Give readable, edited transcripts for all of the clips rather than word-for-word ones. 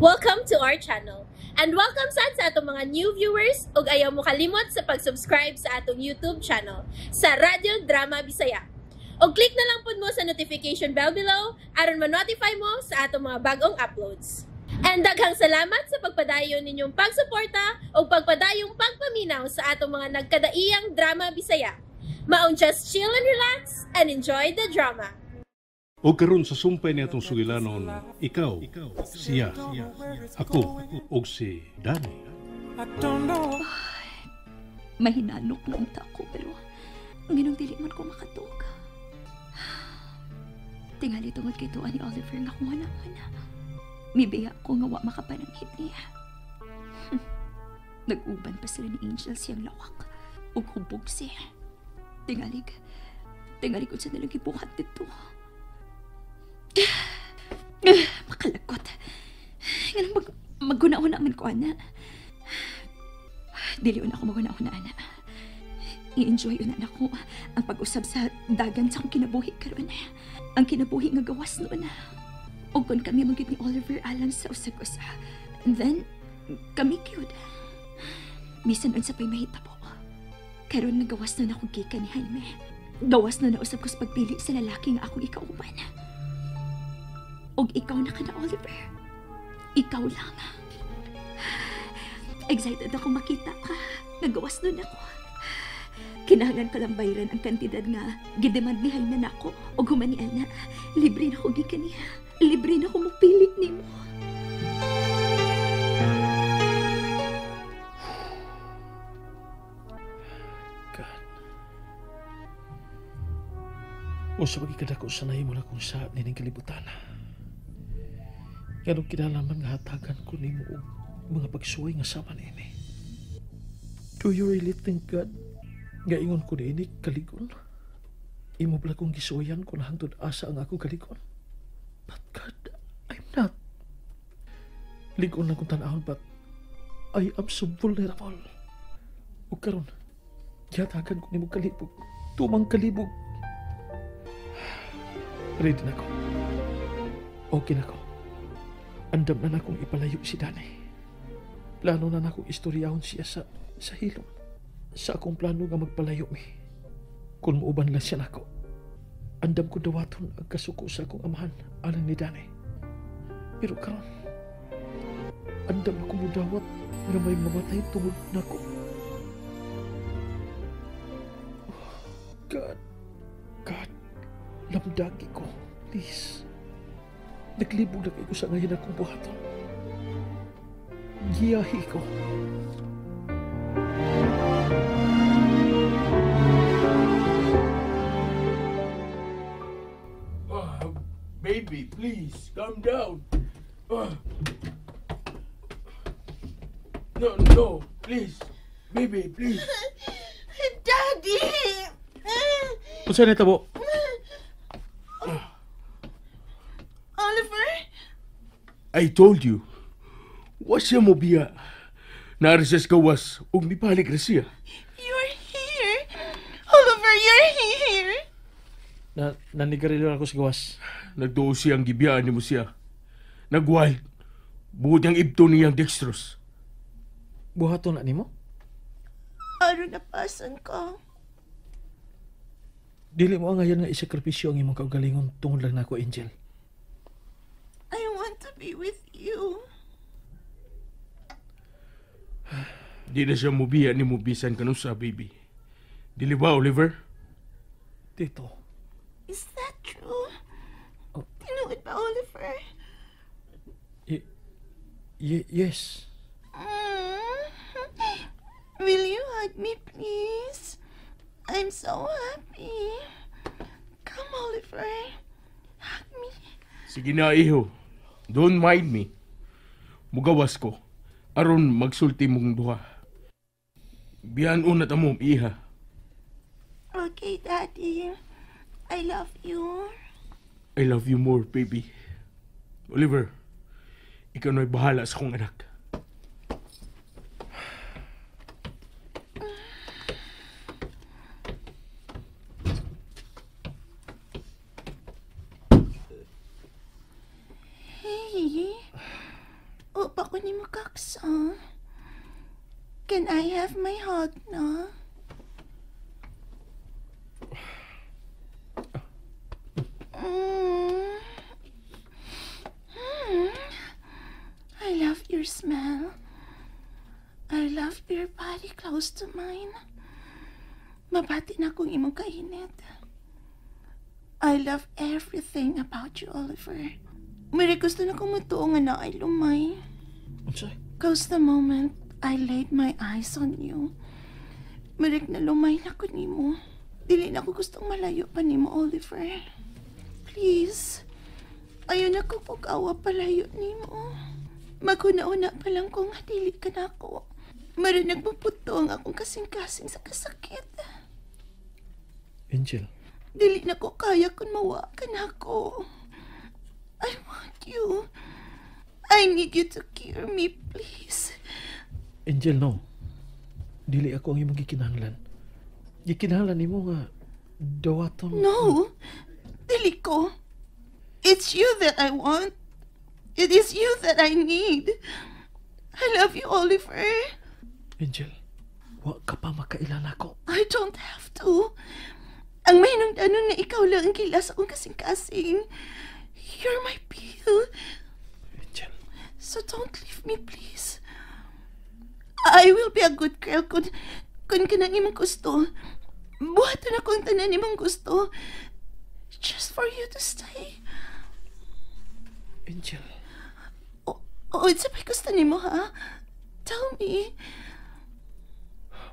Welcome to our channel. And welcome sa atong mga new viewers ug ayaw mo kalimot sa pag-subscribe sa atong YouTube channel sa Radyo Drama Bisaya. O click na lang pud mo sa notification bell below aron ma-notify mo sa atong mga bagong uploads. And daghang salamat sa pagpadayon ninyong pagsuporta o pagpadayong pagpaminaw sa atong mga nagkadaiyang Drama Bisaya. Maong just chill and relax and enjoy the drama. O karon sa sumpay ni atong sugilanon, ikaw, siya, ako, o si Danny. Mahinanok lang ta ko, pero nginong dili man ko makatuga. Tingali tungod kay tuwa ni Oliver nga kung wala-wala. Mibiya ko nga wa makapananghit niya. Nag-uban pa sila ni Angel siyang lawak. Ug hubog siya. Tingali ko sa nilang ibuhat dito. Makalagot. Ganun maguna-una man ko, ana. Dili una ako maguna-una, ana. I-enjoy una na ko ang pag-usab sa dagan sa akong kinabuhi karon. Ang kinabuhi nga gawas noon. O kung kami magit ni Oliver alang sa usag-usa. And then, kami cute. Bisan unsa pa'y mahitabo. Karon nagawas na ako gikan ni Jaime. Gawas na usab ko sa pagpili sa lalaki nga akong ikauban. Og ikaw na ka na, Oliver. Ikaw lang. Excited ako makita ka. Nagawas nun ako. Kinahanglan ko lang bayaran ang kantidad nga gidemand ni Jaime na ako. Og humanian na, libre na ako gikan niya. Libre na ako magpilit ni mo. God. O sa pagkikadako sanay mo na kung sa nining kalibutan. Ganong kinalaman nga hatagan ko ni mo mga pagsuway nga sama nini. Do you really think, God, nga ingon ko ni kaligon? Imo pala kong gisuwayan ko na hangtod asa ang ako kaligon? But God, I'm not. Ligon lang kong tanahon, but I am so vulnerable. O karon, hatagan ko ni mo kalibog. Tumang kalibog. Ready na ko. Okay na ko. Andam na akong ipalayo si Danay. Plano na akong istoryahon siya sa hilom. Sa akong plano nga magpalayo mi. Kung muuban lang siya nako. Andam ko dawaton ang kasuko sa akong amahan alang ni Danay. Pero karon, andam ako mudawat nga may mamatay tungod nako. Oh, God, lamdagi ko, please. Naglibog na kayo sa ngayon akong buhaton. Giyahi ko. Baby, please, calm down. No, please. Baby, please. Daddy! Kung saan ito mo? Oliver? I told you. Wasya mo biya. Narisas gawas ug mipalik na siya. You're here. Oliver, you're here. Nanigarilyo ako sa gawas. Nagduo siyang gibiyaan ni mo siya. Nagwild. Buod niyang ibto niyang dextrose. Buhaton na ni mo? Ano napasan ka? Dili mo ang ngayon nga isakripisyo ang imong kaugalingon tungod lang nako, Angel. I want to be with you. Di na siya mubiya ni mubisan kanun sa baby. Dili ba, Oliver? Tito. Is that true? Oh. Tinuod ba, Oliver? Yes. Will you hug me, please? I'm so happy. Come, Oliver. Hug me. Sige na, iho. Don't mind me. Mugawas ko. Aron magsulti mong duha. Biyan una ta mo, iha. Okay, Daddy. I love you. I love you more, baby. Oliver, ikaw na'y bahala sa kong anak. Opa ko ni mo kaksa. Can I have my hug na? I love your smell. I love your body close to mine. Mabati na kong imong kainit. I love everything about you, Oliver. Mari gusto na kong mutuong na ay lumay. Unsay? Cause the moment I laid my eyes on you, marik na lumay na ko nimo. Dili na ko gustong malayo pa nimo, Oliver. Please. Ayaw na ko pag-awa palayo nimo. Maguna-una pa lang kung dili ka na ako. Mari nagpuputo ang akong kasing-kasing sa kasakit. Angel, Dili na ko kaya kung mawa ka na ako. I want you. I need you to cure me, please. Angel, no. Dili ako ang imong gikinahanglan. Gikinahanglan nimo nga dawaton. No. Dili ko. It's you that I want. It is you that I need. I love you, Oliver. Angel, wa ka pa makailala ko. I don't have to. Ang mahinungdanon na ikaw lang ang kilas akong kasing-kasing. You're my pill. Angel. So don't leave me, please. I will be a good girl kung ka nang imong gusto. Buhaton ako ang tanan imong gusto. Just for you to stay. Angel. Oh, it's a gusto nimo, ha? Tell me.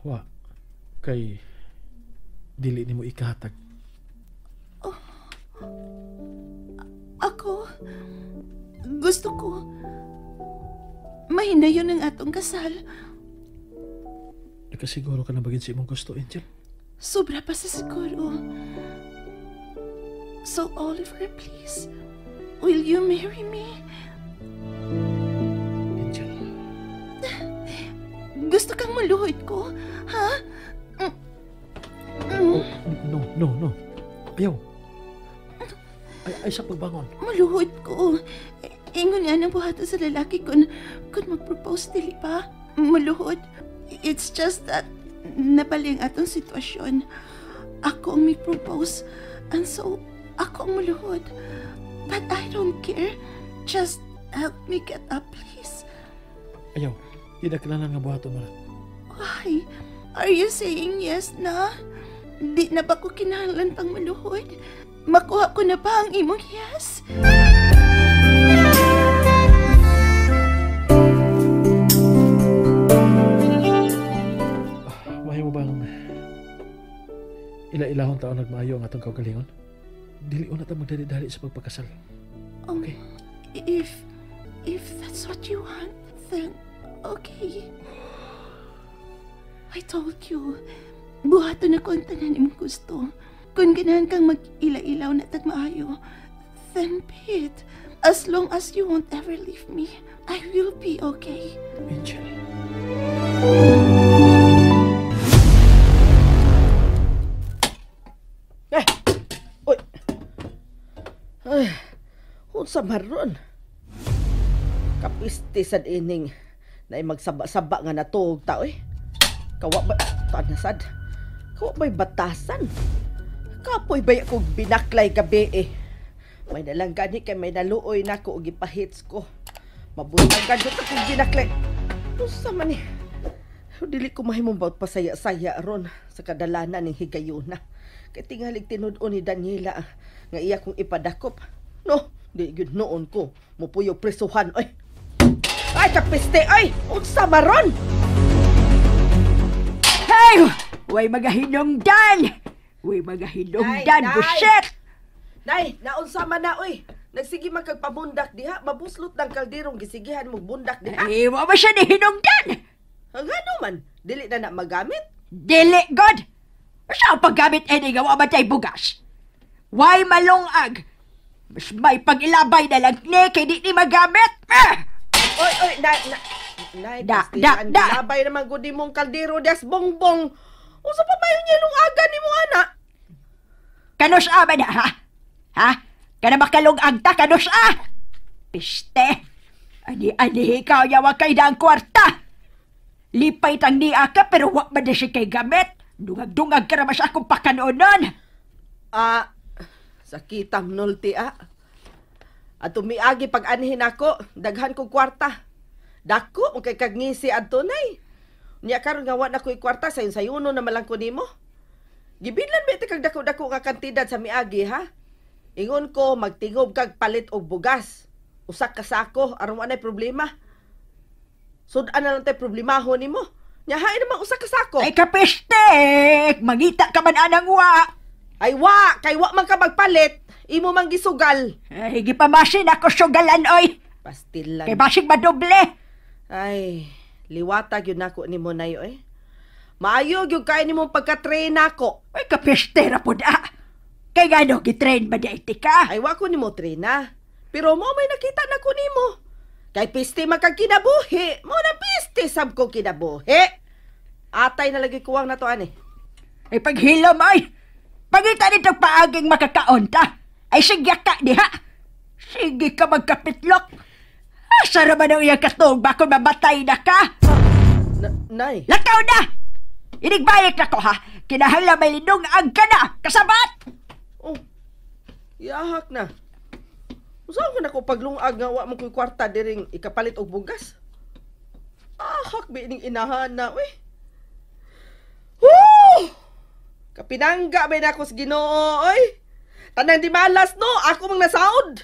Wa. Kay dili nimo ikahatag. Ako, gusto ko, mahinayon ang atong kasal. Nakasiguro ka na bagin sa imong gusto, Angel? Sobra pa sa siguro. So, Oliver, please, will you marry me? Angel. Gusto kang maluhod ko, ha? Oh, no. Ayaw. Ay sa pagbangon. Maluhod ko. Ingon nga ng buhatan sa lalaki kung mag-propose, dili pa? Maluhod. It's just that napali ang atong sitwasyon. Ako ang may propose. And so, ako ang maluhod. But I don't care. Just help me get up, please. Ayaw. Di na kailangan nga buhaton mo. Why? Are you saying yes na? Di na ba ko kinahanglan pang maluhod? Makuha ko na ba ang imong yes? Mahay mo bang ila-ilahon taon nagmaayo ang atong kaugalingon? Dili na ta magdali-dali sa pagpakasal. Okay? If that's what you want, then okay. I told you, buhaton ako ang tanan imong gusto. Kung ganahan kang mag-ila-ilaw na tagmaayo, then be it. As long as you won't ever leave me, I will be okay. Angel. Uy! Ay, unsa maron? Kapisti sad ining na magsaba-saba nga natog ta, oy. Kawa ba tanasad? Kawa ba'y batasan? Kapoy ba kog binaklay gabi eh. May nalang gani kay may naluoy na ko og ipahits ko. Mabuntag gadto ta kog binaklay. Unsa man ni? Dili ko mahimong bawt pasaya-saya ron sa kadalanan ning higayuna. Kay tingalig tinud-on ni Daniela nga iya kong ipadakop. No, di gyud noon ko mupuyo presuhan oy. Ay kapiste ay, unsa maron? Hey! Way magahinungdan! Way magahinungdan, buset! Nay, naunsa man na oy. Nagsige man kag pabundak diha, mabuslot ng kalderong gisigihan mo bundak diha. Ay, wa ba siya ni hinungdan? Ang ano man, dili na magamit. Dili, God! Siya ang paggamit ni nga wa matay bugas. Way malungag. Mas may pag-ilabay na lang ni kay di ni magamit. Oy, nay, labay naman gudi mong kaldero des bongbong. Usa pa ba yung yelong aga ni mo, ana? Kanus ba na, ha? Ha? Kana makalungag ta, kanus Piste. Ani, ikaw yawa kay na ang kwarta. Lipay tang niya ka pero wak ba na siya kay gamit? Dungag-dungag ka naman siya akong pakanoonon. Sakitam nulti At tumiagi pag anhin ako, daghan kong kwarta. Dako, kay kagngisi at tunay. Niya karon nga wala ko kwarta sa sayuno na malang ko nimo. Gibilan ba iti kag dako-dako nga kantidad sa miagi ha? Ingon ko magtingob kag palit og bugas. Usak ka sako aron wala problema. Sudan na lang tayo problemahon nimo. Nyahay naman usak ka sako. Ay kapistek! Mangita ka man anang wa! Ay wa! Kay wa man ka magpalit. Imo mang gisugal. Ay, gipamasin ako sugalan, oy! Pastilan. Kay basig madoble! Ay, liwatag yun ako ni mo na yun Maayo yung kaya ni mong pagka-train ako. Ay, kapistera po da! Kay gano, gitrain ba di iti ka? Ay, wako ni mo train na. Pero mo may nakita na ko ni mo. Kay piste makagkinabuhi. Mo na piste sab ko kinabuhi. Atay na lagi kuwang na to, ani. Ay, paghilom, ay! Pagita nitong paaging makakaonta. Ay, sige ka, di ha? Sige ka magkapitlok. Asa naman ang iyang katong bako mamatay na ka? Nay. Lakaw na! Inigbayik na ko, ha? Kinahanglan may linungag ka na! Kasabat! Oh, yahak na. Saan ka na ko paglungag nga wa mo ko'y kwarta diring ikapalit og bugas? Ahak ba ining inahan na, we? Woo! Kapinangga ba na ako sa Ginoo, oy? Tanang di malas, no? Ako mang nasaod.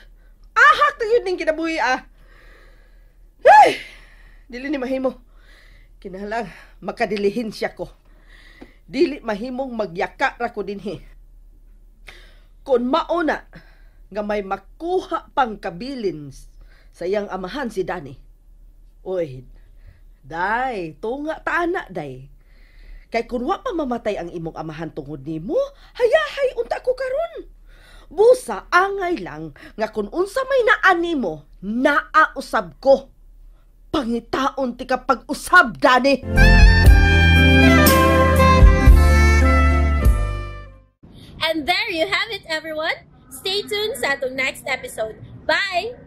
Ahak na yun yung kinabuhi, Ay! Dili ni mahimo. Kinahalang makadilihin siya ko. Dili mahimong magyaka ra ko dinhi. Kung mauna nga may makuha pang kabilin sa iyang amahan si Dani. Oy, day, tunga tana, day. Kay kung wa pa mamatay ang imong amahan tungod nimo, hayahay unta ko karon. Busa angay lang nga kung unsa may naani mo, naausab ko. Pangitaon ti ka pag-usab, Dani. And there you have it, everyone. Stay tuned sa atong next episode. Bye!